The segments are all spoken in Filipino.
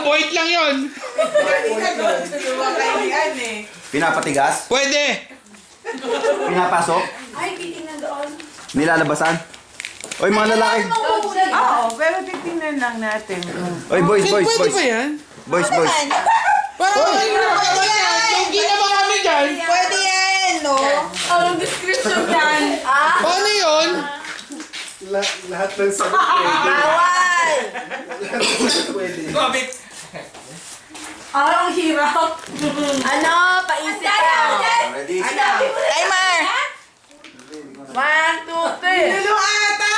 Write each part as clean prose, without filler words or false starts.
Point lang yun. Pinapatigas? Pwede. Pinapasok? Ay, titingnan doon. Nilalabasan? Oy, mga lalaki. Oo, pero titingnan lang natin. Oy, boys, boys, Pwede boys. ba yan? Boys, boys. Parang yung ginawa kami dyan. Pwede yan, no? Anong description yan? Paano yun? Lahat ng sagot pwede. Bawal! Pwede. Ang hirap. Ano? Paisip ka. Ready? Timer! 1, 2, 3. Lulu ata!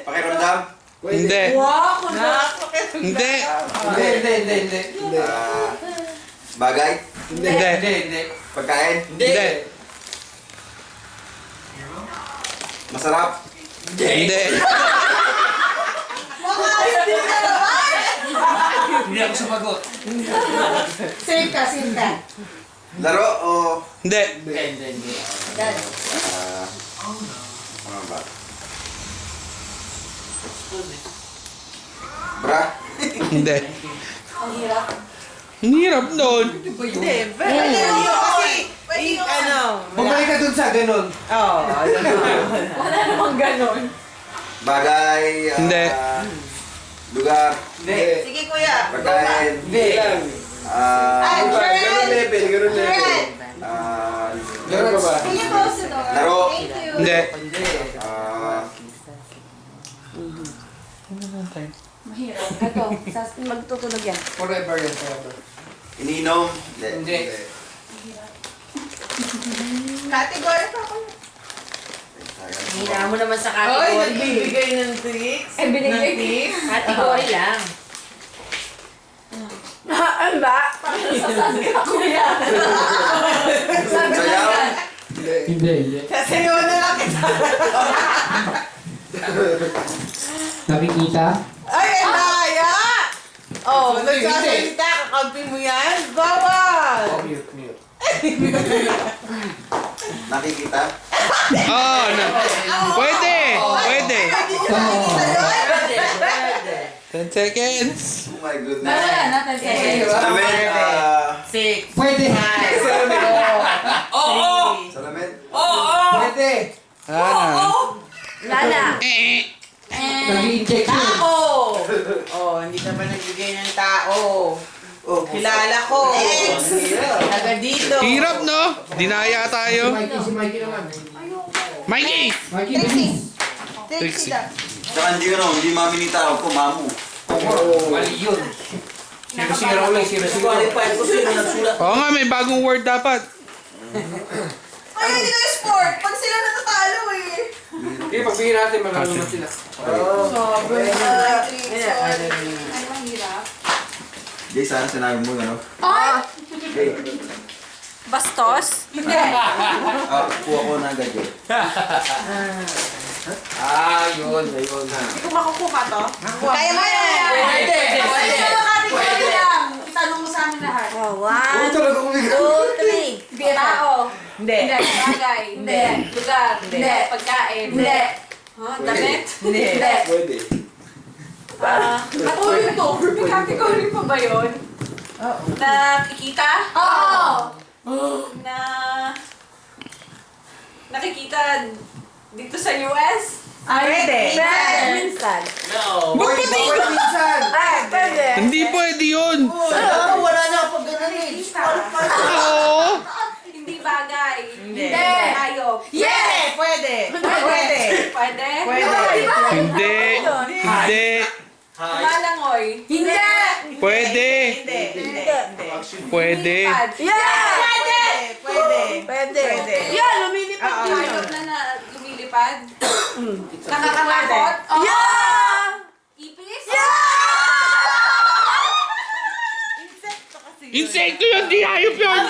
Pakiramdam? Hindi. Wow, kunak. Hindi. Bagay? Hindi. Pagkain? Hindi. Masarap? Hindi. Hindi ako sumagot. Save ka. Laro o... Hindi. Hindi. Ano ba? Bra? Hindi. Ang hirap doon. Hindi, pero kasi, ano, Bumalik ka dun sa ganun. Oo, wala namang ganon. Bagay? Hindi. Lugar? Hindi. Sige, kuya. Pagkain? Hindi lang. Ganun level, ganun level. Ganun ka ba? Can you close the door? Laro? Thank you. Hindi. Mahirap. Ito, magtutunog yan. Forever yan, forever. Ininom? Hindi. Category pa ako. Hina mo naman sa Oy, category. nagbibigay ng tricks. Eh, binigay Ng tips. Category lang. Ano ba? Kuya. Sayaw? Hindi. Kasi yun na lang kita. Nakikita? Ay, ang daya! Oh, nagsasalita, kakampi mo yan? Bawal! Mute. Nakikita? Oh, pwede. Pwede. 10 seconds. Oh my goodness. Natin Salamin? Pwede. Salamin? Pwede. Lala. Nag-i-injection. Tao! Oh, hindi ka pa nagbigay ng tao. Oh, Kilala ko. Taga dito. Hirap, no? Dinaya tayo. Si Mikey naman. Mikey! Mikey, bilis. Trixie. Tsaka hindi mami ni tao ko, mamu. Mali yun. Zero-zero ulit, zero-zero. Oo nga, may bagong word dapat. Ay, hindi kayo sport. Pag sila natatalo eh. Sige, pagbigyan natin, manalo naman sila. Sobrang Ay, mahirap. Jay, sana sinabi mo, ano? Ay! Jay, Bastos? Hindi. kuha ko na agad, Jay. Yun. Hindi ko makukuha to. Kaya mo yan. Pwede. Category lang. Itanong mo sa amin lahat. Oo, talaga kumigat. 2, 3. Tao. Hindi. Bagay. Hindi. Lugar. Hindi. Pagkain. Hindi. Damit? Hindi. Pwede. Patuloy to. May category pa ba yun? Oo. Nakikita? Oo. Na... Nakikita dito sa US? Pwede. Minsan. Boy, bawal minsan! Ay, pwede. Hindi pwede yun. Wala na pag ganun eh. Oo. Hindi bagay. Hindi. Hayop. Yes! Pwede. Pwede. Pwede? Pwede. Hindi. Hindi. Malangoy. Hindi. Pwede. Hindi. Pwede. Yeah! Pwede! Pwede. Pwede. Yeah, lumilipad Oo. yun. Hayop na lumilipad. Nakakatakot. Yeah! Ipis? Insekto yun, di hayop yun.